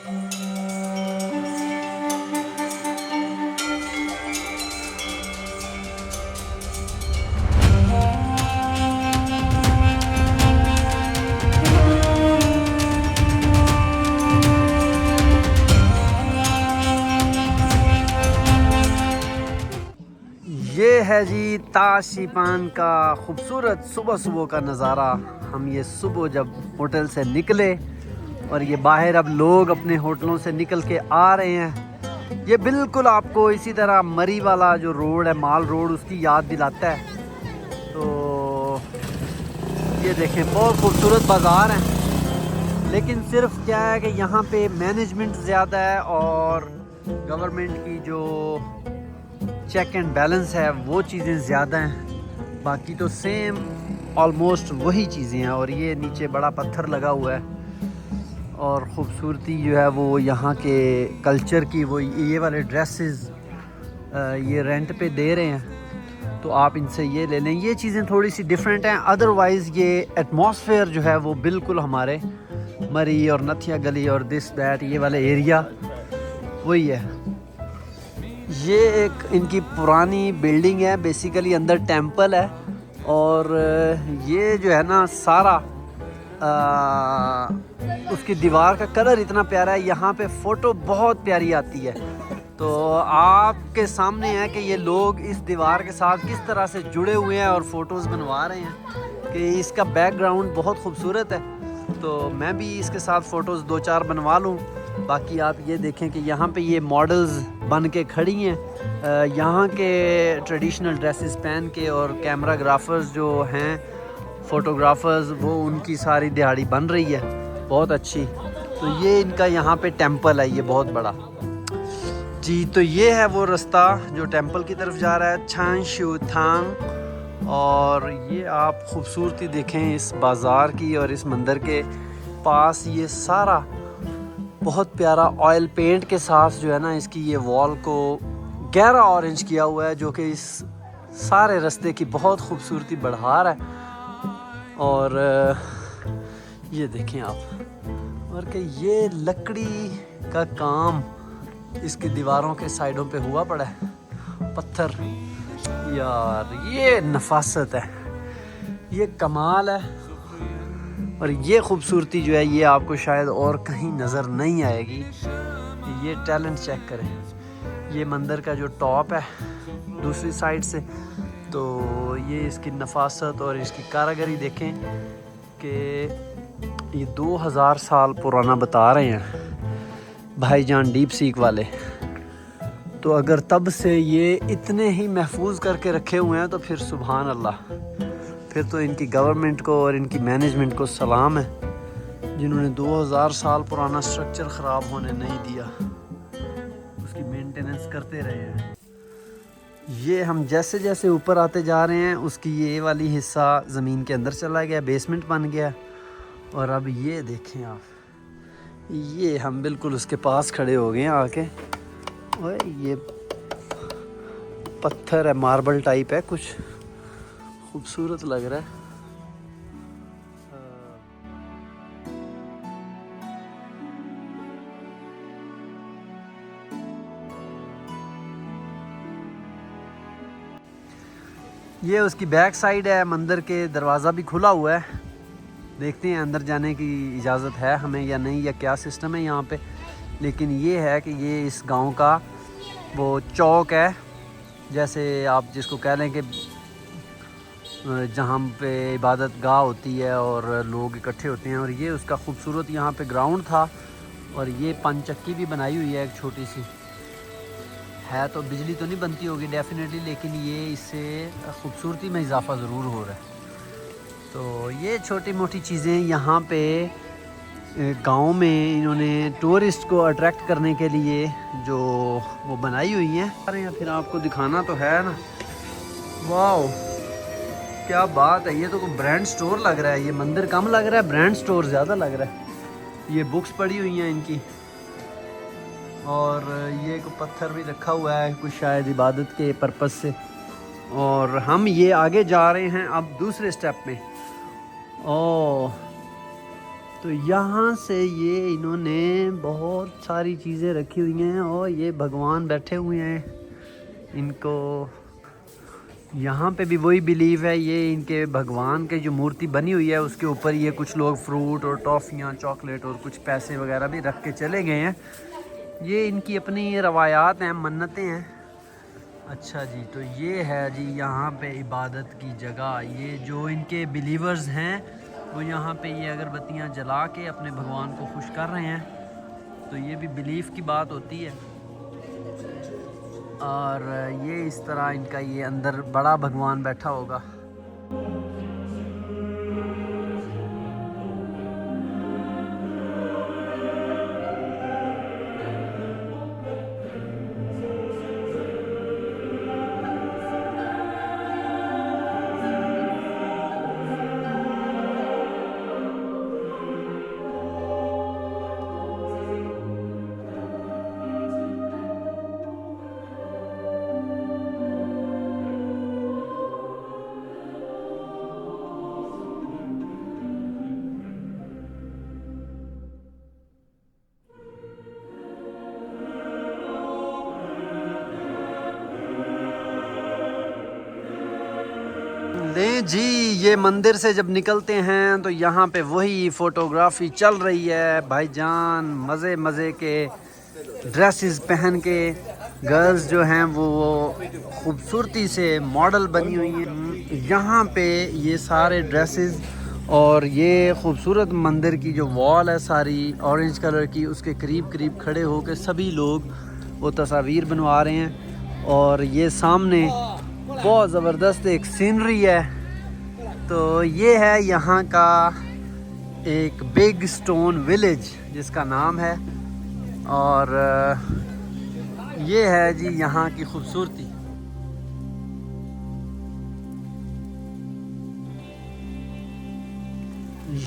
ये है जी ताज शिपान का खूबसूरत सुबह सुबह का नज़ारा। हम ये सुबह जब होटल से निकले और ये बाहर अब लोग अपने होटलों से निकल के आ रहे हैं, ये बिल्कुल आपको इसी तरह मरी वाला जो रोड है, माल रोड, उसकी याद दिलाता है। तो ये देखें, बहुत खूबसूरत बाज़ार हैं, लेकिन सिर्फ क्या है कि यहाँ पे मैनेजमेंट ज़्यादा है और गवर्नमेंट की जो चेक एंड बैलेंस है वो चीज़ें ज़्यादा हैं। बाकी तो सेम ऑलमोस्ट वही चीज़ें हैं। और ये नीचे बड़ा पत्थर लगा हुआ है और ख़ूबसूरती जो है वो यहाँ के कल्चर की, वो ये वाले ड्रेसेस ये रेंट पे दे रहे हैं, तो आप इनसे ये ले लें। ये चीज़ें थोड़ी सी डिफरेंट हैं, अदरवाइज़ ये एटमॉस्फेयर जो है वो बिल्कुल हमारे मरी और नथिया गली और दिस दैट ये वाले एरिया वही है। ये एक इनकी पुरानी बिल्डिंग है, बेसिकली अंदर टेंपल है। और ये जो है ना सारा उसकी दीवार का कलर इतना प्यारा है, यहाँ पे फ़ोटो बहुत प्यारी आती है। तो आपके सामने है कि ये लोग इस दीवार के साथ किस तरह से जुड़े हुए हैं और फ़ोटोज़ बनवा रहे हैं कि इसका बैकग्राउंड बहुत खूबसूरत है। तो मैं भी इसके साथ फ़ोटोज़ 2-4 बनवा लूँ। बाकी आप ये देखें कि यहाँ पे ये मॉडल्स बन के खड़ी हैं, यहाँ के ट्रेडिशनल ड्रेसेस पहन के, और कैमराग्राफर्स जो हैं, फ़ोटोग्राफर्स, वो उनकी सारी दिहाड़ी बन रही है बहुत अच्छी। तो ये इनका यहाँ पे टेंपल है, ये बहुत बड़ा जी। तो ये है वो रास्ता जो टेंपल की तरफ जा रहा है, छान शू थांग। और ये आप खूबसूरती देखें इस बाज़ार की और इस मंदिर के पास, ये सारा बहुत प्यारा ऑयल पेंट के साथ जो है ना इसकी ये वॉल को गहरा ऑरेंज किया हुआ है, जो कि इस सारे रास्ते की बहुत खूबसूरती बढ़ा रहा है। और ये देखें आप, और कि ये लकड़ी का काम इसकी दीवारों के साइडों पे हुआ पड़ा है, पत्थर। यार ये नफासत है, ये कमाल है। और ये खूबसूरती जो है ये आपको शायद और कहीं नज़र नहीं आएगी। ये टैलेंट चेक करें, ये मंदिर का जो टॉप है दूसरी साइड से, तो ये इसकी नफासत और इसकी कारीगरी देखें कि ये 2000 साल पुराना बता रहे हैं भाईजान डीप सीक वाले। तो अगर तब से ये इतने ही महफूज करके रखे हुए हैं तो फिर सुभान अल्लाह, फिर तो इनकी गवर्नमेंट को और इनकी मैनेजमेंट को सलाम है, जिन्होंने 2000 साल पुराना स्ट्रक्चर ख़राब होने नहीं दिया, उसकी मेंटेनेंस करते रहे हैं। ये हम जैसे जैसे ऊपर आते जा रहे हैं उसकी ये वाली हिस्सा ज़मीन के अंदर चला गया, बेसमेंट बन गया। और अब ये देखें आप, ये हम बिल्कुल उसके पास खड़े हो गए हैं आके। और ये पत्थर है, मार्बल टाइप है, कुछ खूबसूरत लग रहा है। ये उसकी बैक साइड है, मंदिर के दरवाज़ा भी खुला हुआ है। देखते हैं अंदर जाने की इजाज़त है हमें या नहीं, या क्या सिस्टम है यहाँ पे। लेकिन ये है कि ये इस गांव का वो चौक है, जैसे आप जिसको कह लें कि जहाँ पे इबादत गाह होती है और लोग इकट्ठे होते हैं। और ये उसका खूबसूरत यहाँ पे ग्राउंड था। और ये पंचक्की भी बनाई हुई है एक छोटी सी, है तो बिजली तो नहीं बनती होगी डेफिनेटली, लेकिन ये इससे खूबसूरती में इजाफा ज़रूर हो रहा है। तो ये छोटी मोटी चीज़ें यहाँ पे गांव में इन्होंने टूरिस्ट को अट्रैक्ट करने के लिए जो वो बनाई हुई हैं। अरे फिर आपको दिखाना तो है ना। वाह क्या बात है, ये तो कोई ब्रांड स्टोर लग रहा है। ये मंदिर कम लग रहा है, ब्रांड स्टोर ज़्यादा लग रहा है। ये बुक्स पड़ी हुई हैं इनकी, और ये को पत्थर भी रखा हुआ है कुछ शायद इबादत के पर्पज़ से। और हम ये आगे जा रहे हैं अब दूसरे स्टेप में। ओह तो यहाँ से ये इन्होंने बहुत सारी चीज़ें रखी हुई हैं और ये भगवान बैठे हुए हैं। इनको यहाँ पे भी वही बिलीव है, ये इनके भगवान के जो मूर्ति बनी हुई है उसके ऊपर ये कुछ लोग फ्रूट और टॉफ़ियाँ, चॉकलेट और कुछ पैसे वगैरह भी रख के चले गए हैं। ये इनकी अपनी रवायात हैं, मन्नतें हैं। अच्छा जी, तो ये है जी यहाँ पे इबादत की जगह। ये जो इनके बिलीवर्स हैं वो यहाँ पे ये अगरबत्तियाँ जला के अपने भगवान को खुश कर रहे हैं। तो ये भी बिलीफ की बात होती है। और ये इस तरह इनका ये अंदर बड़ा भगवान बैठा होगा। ले जी, ये मंदिर से जब निकलते हैं तो यहाँ पे वही फ़ोटोग्राफी चल रही है। भाईजान मज़े मज़े के ड्रेसेस पहन के गर्ल्स जो हैं वो खूबसूरती से मॉडल बनी हुई हैं। यहाँ पे ये सारे ड्रेसेस और ये खूबसूरत मंदिर की जो वॉल है सारी ऑरेंज कलर की, उसके करीब करीब खड़े होकर सभी लोग वो तस्वीर बनवा रहे हैं। और ये सामने बहुत ज़बरदस्त एक सीनरी है। तो ये है यहाँ का एक बिग स्टोन विलेज जिसका नाम है। और ये है जी यहाँ की खूबसूरती।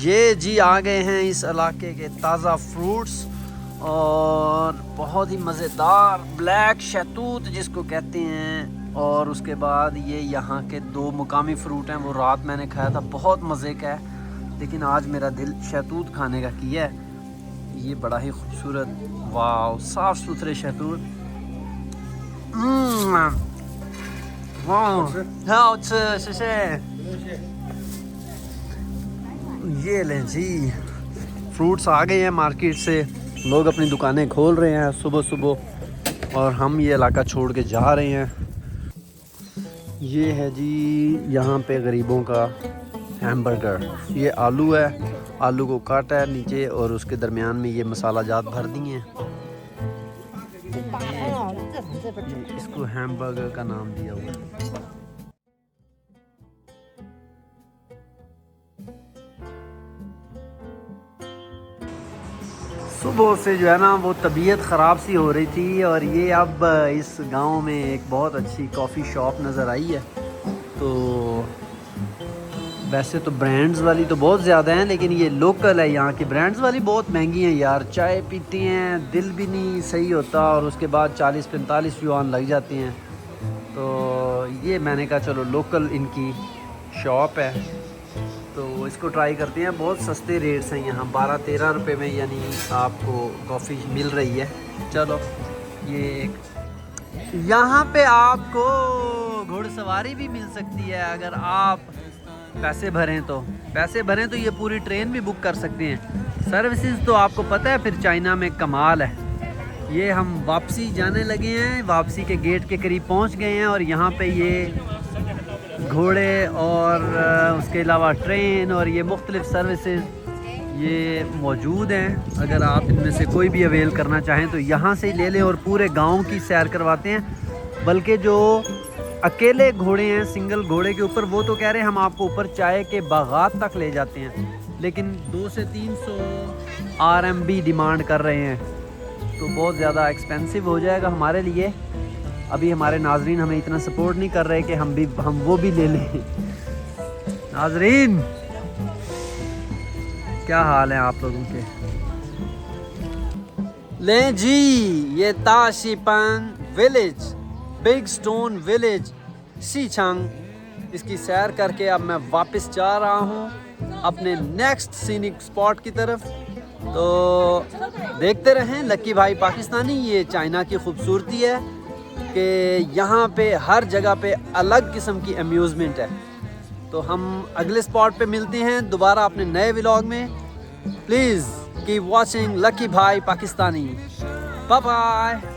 ये जी आ गए हैं इस इलाके के ताज़ा फ्रूट्स और बहुत ही मज़ेदार ब्लैक शहतूत जिसको कहते हैं। और उसके बाद ये यहाँ के 2 मुकामी फ्रूट हैं, वो रात मैंने खाया था, बहुत मज़े का है। लेकिन आज मेरा दिल शहतूत खाने का किया है। ये बड़ा ही खूबसूरत, वाह, साफ़ सुथरे शहतूत। ये लें जी, फ्रूट्स आ गए हैं मार्केट से, लोग अपनी दुकानें खोल रहे हैं सुबह सुबह और हम ये इलाका छोड़ के जा रहे हैं। ये है जी यहाँ पे गरीबों का हैमबर्गर। ये आलू है, आलू को काटा है नीचे और उसके दरमियान में ये मसाला जात भर दिए हैं। इसको हैमबर्गर का नाम दिया हुआ है। सुबह से जो है ना वो तबीयत ख़राब सी हो रही थी और ये अब इस गांव में एक बहुत अच्छी कॉफ़ी शॉप नज़र आई है। तो वैसे तो ब्रांड्स वाली तो बहुत ज़्यादा हैं, लेकिन ये लोकल है। यहाँ की ब्रांड्स वाली बहुत महंगी हैं यार। चाय पीते हैं, दिल भी नहीं सही होता और उसके बाद 40-45 युआन लग जाते हैं। तो ये मैंने कहा चलो लोकल इनकी शॉप है तो इसको ट्राई करते हैं। बहुत सस्ते रेट्स हैं यहाँ, 12-13 रुपये में यानी आपको कॉफ़ी मिल रही है। चलो ये एक यहाँ पे आपको घुड़सवारी भी मिल सकती है अगर आप पैसे भरें तो ये पूरी ट्रेन भी बुक कर सकते हैं। सर्विसेज तो आपको पता है फिर चाइना में कमाल है। ये हम वापसी जाने लगे हैं, वापसी के गेट के करीब पहुँच गए हैं और यहाँ पे ये घोड़े और उसके अलावा ट्रेन और ये मुख्तलिफ सर्विसेज ये मौजूद हैं। अगर आप इनमें से कोई भी अवेल करना चाहें तो यहाँ से ही ले लें और पूरे गांव की सैर करवाते हैं। बल्कि जो अकेले घोड़े हैं सिंगल घोड़े के ऊपर, वो तो कह रहे हैं हम आपको ऊपर चाय के बागात तक ले जाते हैं, लेकिन 200 से 300 RMB डिमांड कर रहे हैं। तो बहुत ज़्यादा एक्सपेंसिव हो जाएगा हमारे लिए। अभी हमारे नाजरीन हमें इतना सपोर्ट नहीं कर रहे कि हम वो भी ले लें। नाजरीन क्या हाल है आप लोगों के? लें जी, ये ताशिपन विलेज, बिग स्टोन विलेज, सीचंग, इसकी सैर करके अब मैं वापस जा रहा हूँ अपने नेक्स्ट सीनिक स्पॉट की तरफ। तो देखते रहें लकी भाई पाकिस्तानी। ये चाइना की खूबसूरती है कि यहाँ पे हर जगह पे अलग किस्म की अम्यूज़मेंट है। तो हम अगले स्पॉट पे मिलते हैं दोबारा अपने नए व्लॉग में। प्लीज़ कीप वॉचिंग लकी भाई पाकिस्तानी। Bye bye.